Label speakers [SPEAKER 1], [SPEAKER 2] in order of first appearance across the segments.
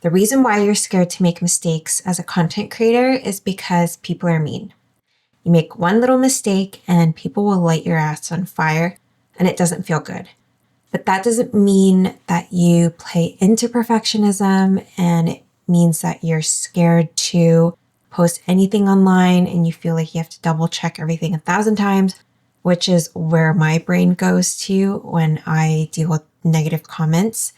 [SPEAKER 1] The reason why you're scared to make mistakes as a content creator is because people are mean. You make one little mistake and people will light your ass on fire, and it doesn't feel good. But that doesn't mean that you play into perfectionism, and it means that you're scared to post anything online and you feel like you have to double check everything 1,000 times, which is where my brain goes to when I deal with negative comments.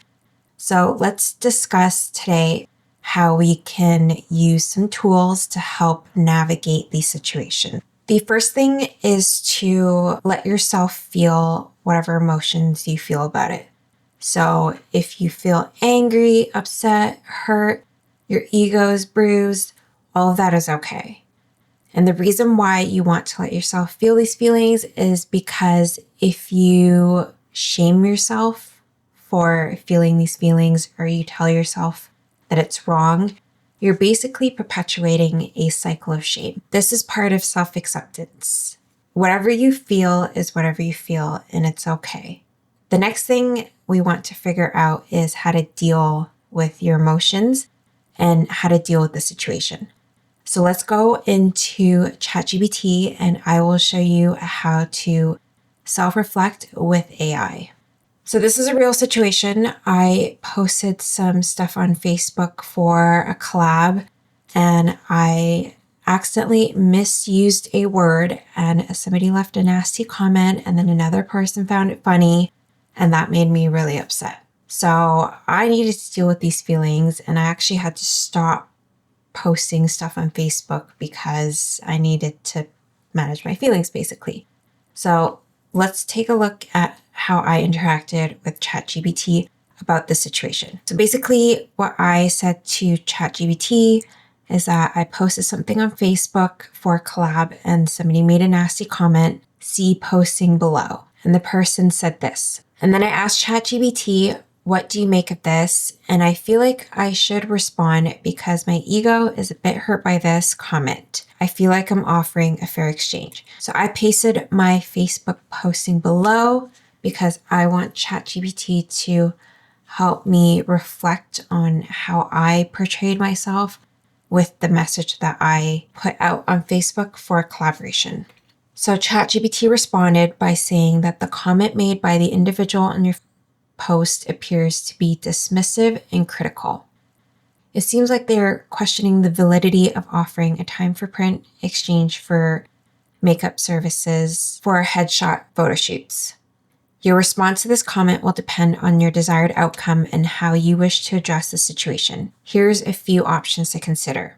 [SPEAKER 1] So let's discuss today how we can use some tools to help navigate these situations. The first thing is to let yourself feel whatever emotions you feel about it. So if you feel angry, upset, hurt, your ego is bruised, all of that is okay. And the reason why you want to let yourself feel these feelings is because if you shame yourself for feeling these feelings, or you tell yourself that it's wrong, you're basically perpetuating a cycle of shame. This is part of self-acceptance. Whatever you feel is whatever you feel, and it's okay. The next thing we want to figure out is how to deal with your emotions and how to deal with the situation. So let's go into ChatGPT and I will show you how to self-reflect with AI. So this is a real situation. I posted some stuff on Facebook for a collab and I accidentally misused a word and somebody left a nasty comment and then another person found it funny and that made me really upset. So I needed to deal with these feelings and I actually had to stop posting stuff on Facebook because I needed to manage my feelings basically. So let's take a look at how I interacted with ChatGPT about this situation. So basically what I said to ChatGPT is that I posted something on Facebook for a collab and somebody made a nasty comment, see posting below. And the person said this. And then I asked ChatGPT, what do you make of this? And I feel like I should respond because my ego is a bit hurt by this comment. I feel like I'm offering a fair exchange. So I pasted my Facebook posting below because I want ChatGPT to help me reflect on how I portrayed myself with the message that I put out on Facebook for a collaboration. So ChatGPT responded by saying that the comment made by the individual on your post appears to be dismissive and critical. It seems like they're questioning the validity of offering a time for print exchange for makeup services for headshot photo shoots. Your response to this comment will depend on your desired outcome and how you wish to address the situation. Here's a few options to consider.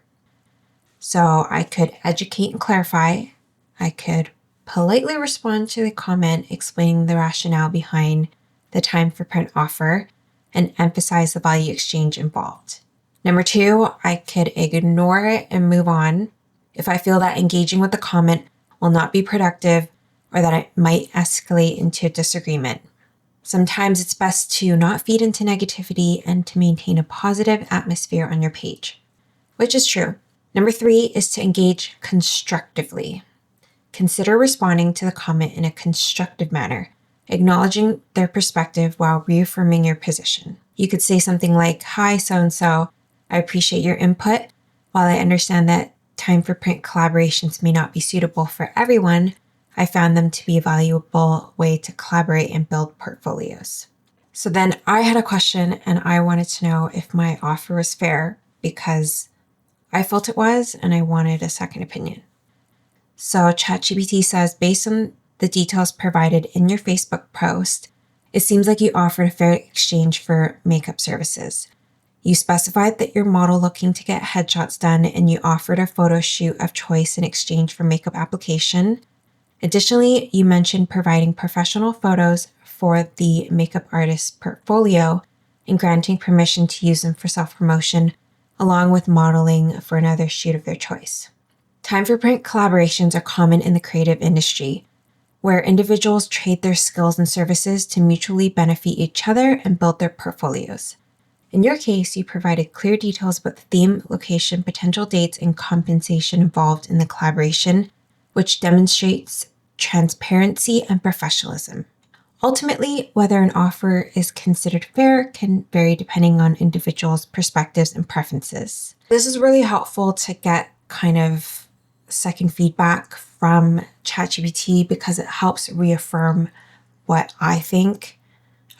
[SPEAKER 1] So I could educate and clarify. I could politely respond to the comment explaining the rationale behind the time for print offer and emphasize the value exchange involved. Number 2, I could ignore it and move on if I feel that engaging with the comment will not be productive or that it might escalate into a disagreement. Sometimes it's best to not feed into negativity and to maintain a positive atmosphere on your page, which is true. Number 3 is to engage constructively. Consider responding to the comment in a constructive manner, acknowledging their perspective while reaffirming your position. You could say something like, "Hi, so-and-so, I appreciate your input. While I understand that time for print collaborations may not be suitable for everyone, I found them to be a valuable way to collaborate and build portfolios." So then I had a question and I wanted to know if my offer was fair because I felt it was and I wanted a second opinion. So ChatGPT says, based on the details provided in your Facebook post, it seems like you offered a fair exchange for makeup services. You specified that you're model looking to get headshots done and you offered a photo shoot of choice in exchange for makeup application. Additionally, you mentioned providing professional photos for the makeup artist's portfolio and granting permission to use them for self-promotion, along with modeling for another shoot of their choice. Time for print collaborations are common in the creative industry, where individuals trade their skills and services to mutually benefit each other and build their portfolios. In your case, you provided clear details about the theme, location, potential dates, and compensation involved in the collaboration, which demonstrates transparency and professionalism. Ultimately, whether an offer is considered fair can vary depending on individuals' perspectives and preferences. This is really helpful to get kind of second feedback from ChatGPT because it helps reaffirm what I think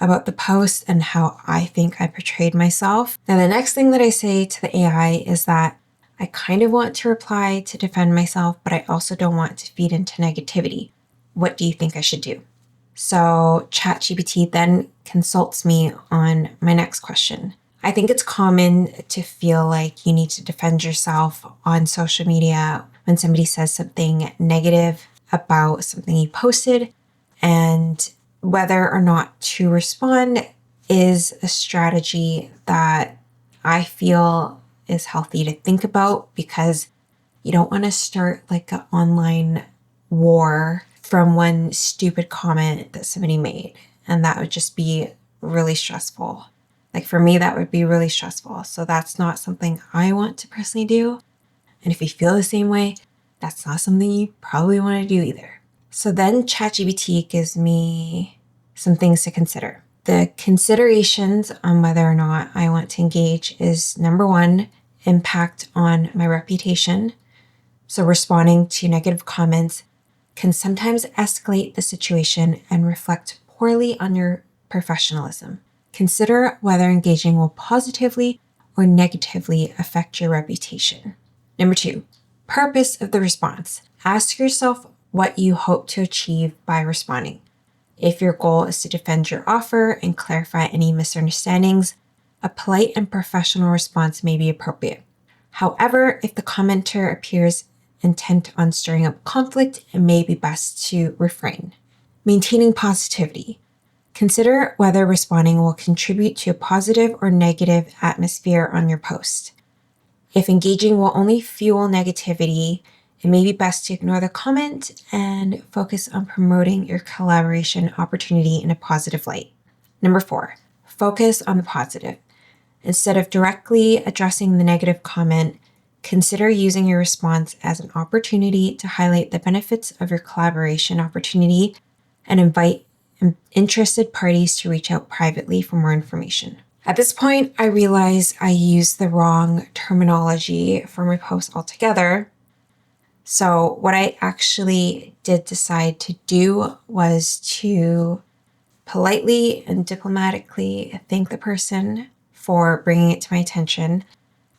[SPEAKER 1] about the post and how I think I portrayed myself. Now, the next thing that I say to the AI is that I kind of want to reply to defend myself, but I also don't want to feed into negativity. What do you think I should do? So ChatGPT then consults me on my next question. I think it's common to feel like you need to defend yourself on social media when somebody says something negative about something you posted, and whether or not to respond is a strategy that I feel is healthy to think about, because you don't want to start like an online war from one stupid comment that somebody made. And that would just be really stressful. Like for me, that would be really stressful. So that's not something I want to personally do. And if you feel the same way, that's not something you probably want to do either. So then ChatGPT gives me some things to consider. The considerations on whether or not I want to engage is number one, impact on my reputation. So responding to negative comments can sometimes escalate the situation and reflect poorly on your professionalism. Consider whether engaging will positively or negatively affect your reputation. Number two, purpose of the response. Ask yourself what you hope to achieve by responding. If your goal is to defend your offer and clarify any misunderstandings, a polite and professional response may be appropriate. However, if the commenter appears intent on stirring up conflict, it may be best to refrain. Maintaining positivity. Consider whether responding will contribute to a positive or negative atmosphere on your post. If engaging will only fuel negativity, it may be best to ignore the comment and focus on promoting your collaboration opportunity in a positive light. Number four, focus on the positive. Instead of directly addressing the negative comment, consider using your response as an opportunity to highlight the benefits of your collaboration opportunity and invite interested parties to reach out privately for more information. At this point, I realize I used the wrong terminology for my post altogether. So what I actually did decide to do was to politely and diplomatically thank the person for bringing it to my attention,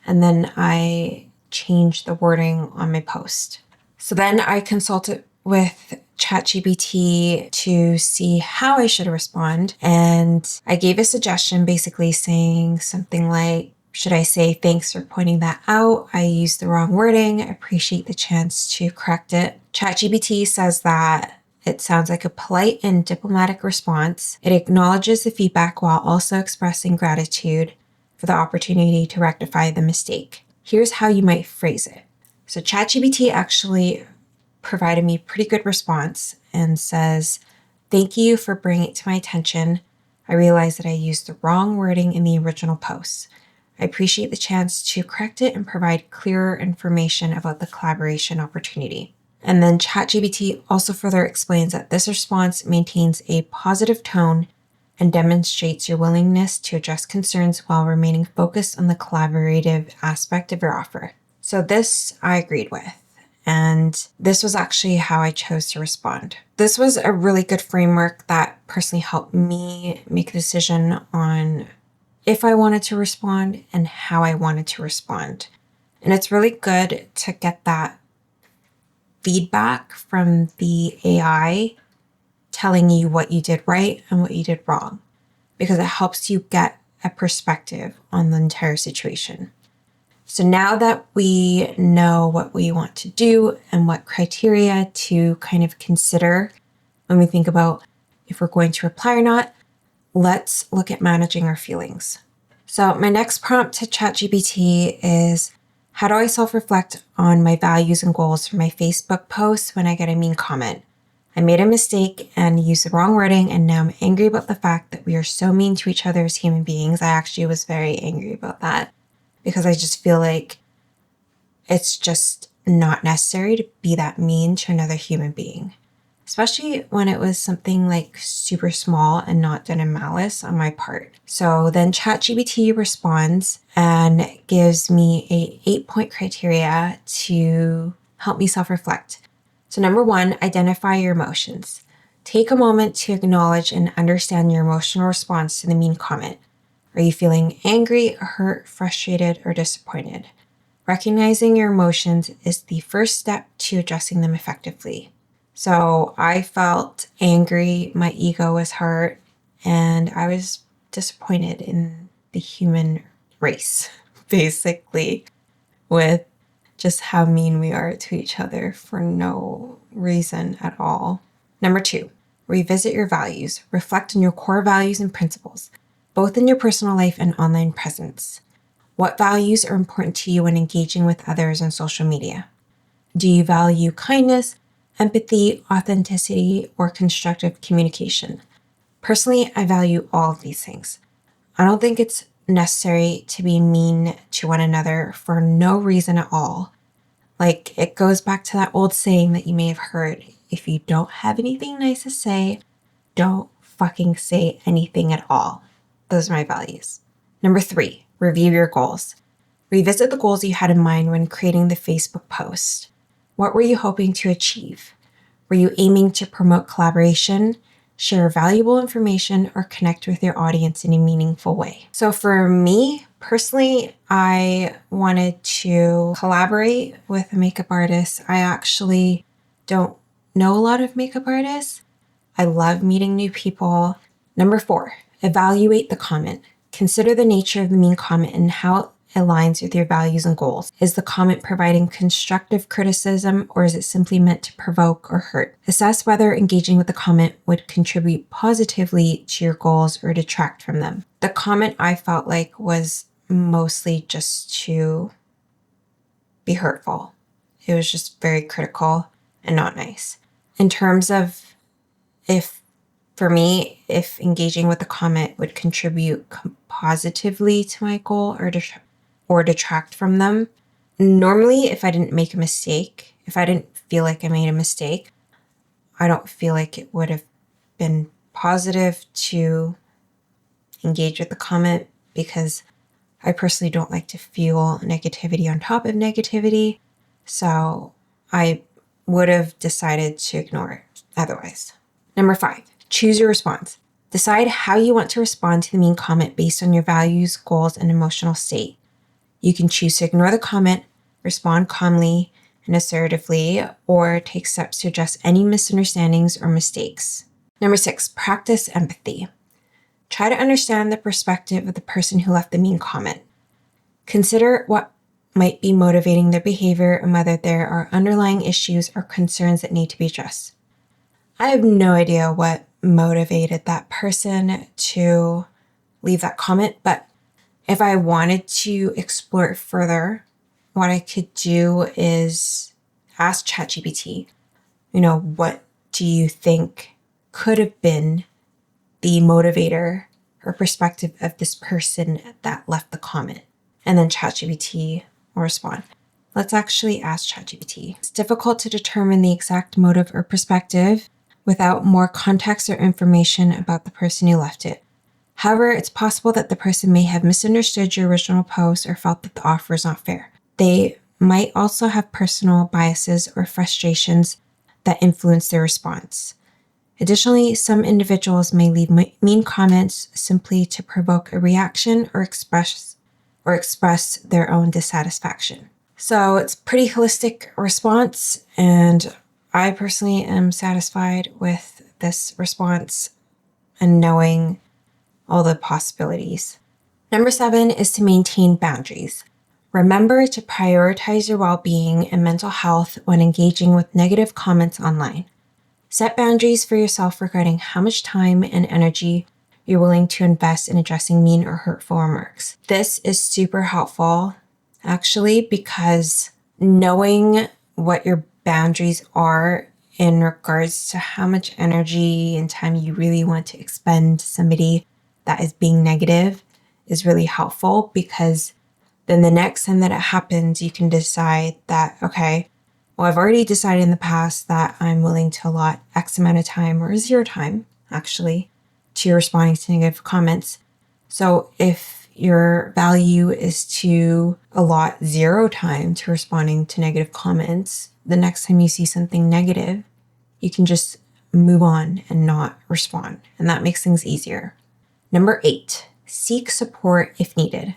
[SPEAKER 1] and then I changed the wording on my post. So then I consulted with ChatGPT to see how I should respond, and I gave a suggestion basically saying something like, should I say thanks for pointing that out? I used the wrong wording. I appreciate the chance to correct it. ChatGPT says that it sounds like a polite and diplomatic response. It acknowledges the feedback while also expressing gratitude for the opportunity to rectify the mistake. Here's how you might phrase it. So ChatGPT actually provided me a pretty good response and says, thank you for bringing it to my attention. I realized that I used the wrong wording in the original post. I appreciate the chance to correct it and provide clearer information about the collaboration opportunity. And then ChatGPT also further explains that this response maintains a positive tone and demonstrates your willingness to address concerns while remaining focused on the collaborative aspect of your offer. So this I agreed with. And this was actually how I chose to respond. This was a really good framework that personally helped me make a decision on if I wanted to respond and how I wanted to respond. And it's really good to get that feedback from the AI telling you what you did right and what you did wrong, because it helps you get a perspective on the entire situation. So now that we know what we want to do and what criteria to kind of consider when we think about if we're going to reply or not, let's look at managing our feelings. So my next prompt to ChatGPT is, how do I self-reflect on my values and goals for my Facebook posts when I get a mean comment? I made a mistake and used the wrong wording, and now I'm angry about the fact that we are so mean to each other as human beings. I actually was very angry about that because I just feel like it's just not necessary to be that mean to another human being. especially when it was something like super small and not done in malice on my part. So then ChatGPT responds and gives me a 8-point criteria to help me self-reflect. So number 1, identify your emotions. Take a moment to acknowledge and understand your emotional response to the mean comment. Are you feeling angry, hurt, frustrated, or disappointed? Recognizing your emotions is the first step to addressing them effectively. So I felt angry, my ego was hurt, and I was disappointed in the human race, basically, with just how mean we are to each other for no reason at all. Number 2, revisit your values. Reflect on your core values and principles, both in your personal life and online presence. What values are important to you when engaging with others on social media? Do you value kindness, empathy, authenticity, or constructive communication? Personally, I value all of these things. I don't think it's necessary to be mean to one another for no reason at all. Like, it goes back to that old saying that you may have heard: if you don't have anything nice to say, don't fucking say anything at all. Those are my values. Number 3, review your goals. Revisit the goals you had in mind when creating the Facebook post. What were you hoping to achieve? Were you aiming to promote collaboration, share valuable information, or connect with your audience in a meaningful way? So for me, personally, I wanted to collaborate with a makeup artist. I actually don't know a lot of makeup artists. I love meeting new people. Number 4, evaluate the comment. Consider the nature of the mean comment and how it aligns with your values and goals. Is the comment providing constructive criticism, or is it simply meant to provoke or hurt? Assess whether engaging with the comment would contribute positively to your goals or detract from them. The comment, I felt like, was mostly just to be hurtful. It was just very critical and not nice. In terms of for me, if engaging with the comment would contribute positively to my goal or detract from them, normally if I didn't make a mistake, if I didn't feel like I made a mistake, I don't feel like it would have been positive to engage with the comment, because I personally don't like to feel negativity on top of negativity. So I would have decided to ignore it otherwise. Number 5, choose your response. Decide how you want to respond to the mean comment based on your values, goals, and emotional state. You can choose to ignore the comment, respond calmly and assertively, or take steps to address any misunderstandings or mistakes. Number 6, practice empathy. Try to understand the perspective of the person who left the mean comment. Consider what might be motivating their behavior and whether there are underlying issues or concerns that need to be addressed. I have no idea what motivated that person to leave that comment, but if I wanted to explore it further, what I could do is ask ChatGPT, what do you think could have been the motivator or perspective of this person that left the comment? And then ChatGPT will respond. Let's actually ask ChatGPT. It's difficult to determine the exact motive or perspective without more context or information about the person who left it. However, it's possible that the person may have misunderstood your original post or felt that the offer is not fair. They might also have personal biases or frustrations that influence their response. Additionally, some individuals may leave mean comments simply to provoke a reaction or express their own dissatisfaction. So it's a pretty holistic response, and I personally am satisfied with this response and knowing all the possibilities. Number 7 is to maintain boundaries. Remember to prioritize your well-being and mental health when engaging with negative comments online. Set boundaries for yourself regarding how much time and energy you're willing to invest in addressing mean or hurtful remarks. This is super helpful, actually, because knowing what your boundaries are in regards to how much energy and time you really want to expend to somebody that is being negative is really helpful, because then the next time that it happens, you can decide that, okay, Well, I've already decided in the past that I'm willing to allot X amount of time, or 0 time actually, to responding to negative comments. So if your value is to allot 0 time to responding to negative comments, the next time you see something negative, you can just move on and not respond. And that makes things easier. Number 8, seek support if needed.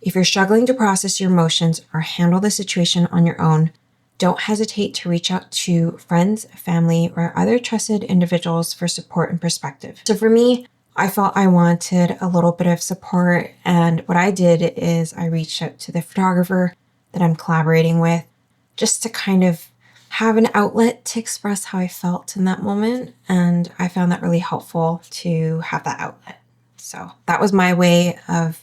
[SPEAKER 1] If you're struggling to process your emotions or handle the situation on your own, don't hesitate to reach out to friends, family, or other trusted individuals for support and perspective. So for me, I felt I wanted a little bit of support, and what I did is I reached out to the photographer that I'm collaborating with just to kind of have an outlet to express how I felt in that moment, and I found that really helpful to have that outlet. So that was my way of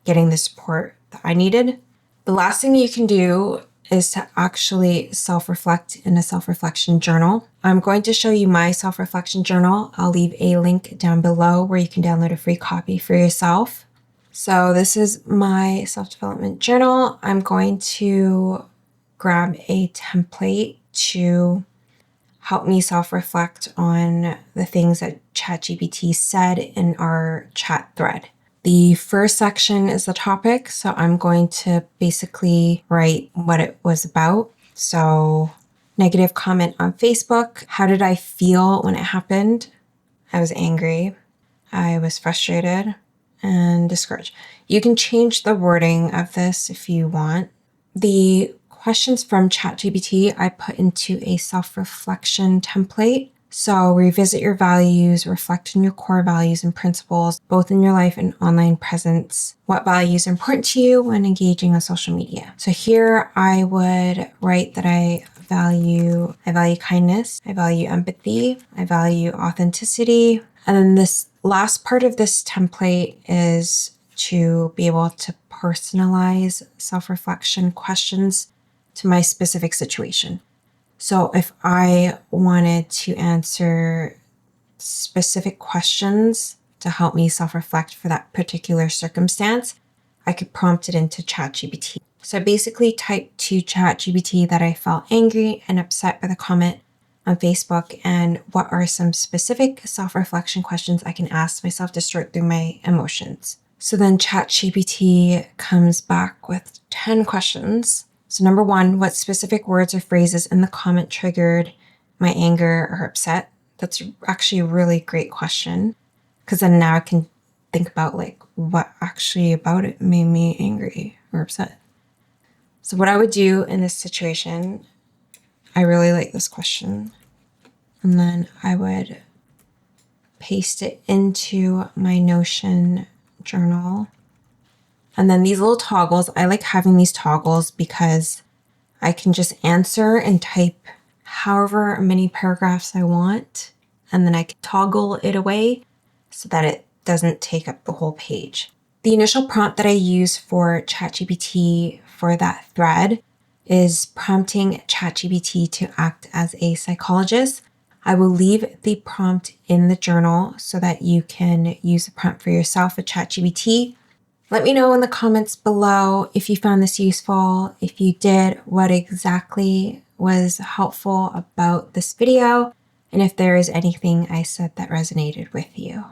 [SPEAKER 1] getting the support that I needed. The last thing you can do is to actually self-reflect in a self-reflection journal. I'm going to show you my self-reflection journal. I'll leave a link down below where you can download a free copy for yourself. So this is my self-development journal. I'm going to grab a template to help me self-reflect on the things that ChatGPT said in our chat thread. The first section is the topic, so I'm going to basically write what it was about. So, negative comment on Facebook. How did I feel when it happened? I was angry. I was frustrated and discouraged. You can change the wording of this if you want. The questions from ChatGPT I put into a self-reflection template. So revisit your values, reflect on your core values and principles, both in your life and online presence. What values are important to you when engaging on social media? So here I would write that I value kindness, I value empathy, I value authenticity. And then this last part of this template is to be able to personalize self-reflection questions to my specific situation. So if I wanted to answer specific questions to help me self-reflect for that particular circumstance, I could prompt it into ChatGPT. So I basically typed to ChatGPT that I felt angry and upset by the comment on Facebook, and what are some specific self-reflection questions I can ask myself to sort through my emotions. So then ChatGPT comes back with 10 questions. So number 1, what specific words or phrases in the comment triggered my anger or upset? That's actually a really great question, because then now I can think about what actually about it made me angry or upset. So what I would do in this situation, I really like this question, and then I would paste it into my Notion journal. And then these little toggles, I like having these toggles because I can just answer and type however many paragraphs I want, and then I can toggle it away so that it doesn't take up the whole page. The initial prompt that I use for ChatGPT for that thread is prompting ChatGPT to act as a psychologist. I will leave the prompt in the journal so that you can use the prompt for yourself with ChatGPT. Let me know in the comments below if you found this useful. If you did, what exactly was helpful about this video, and if there is anything I said that resonated with you.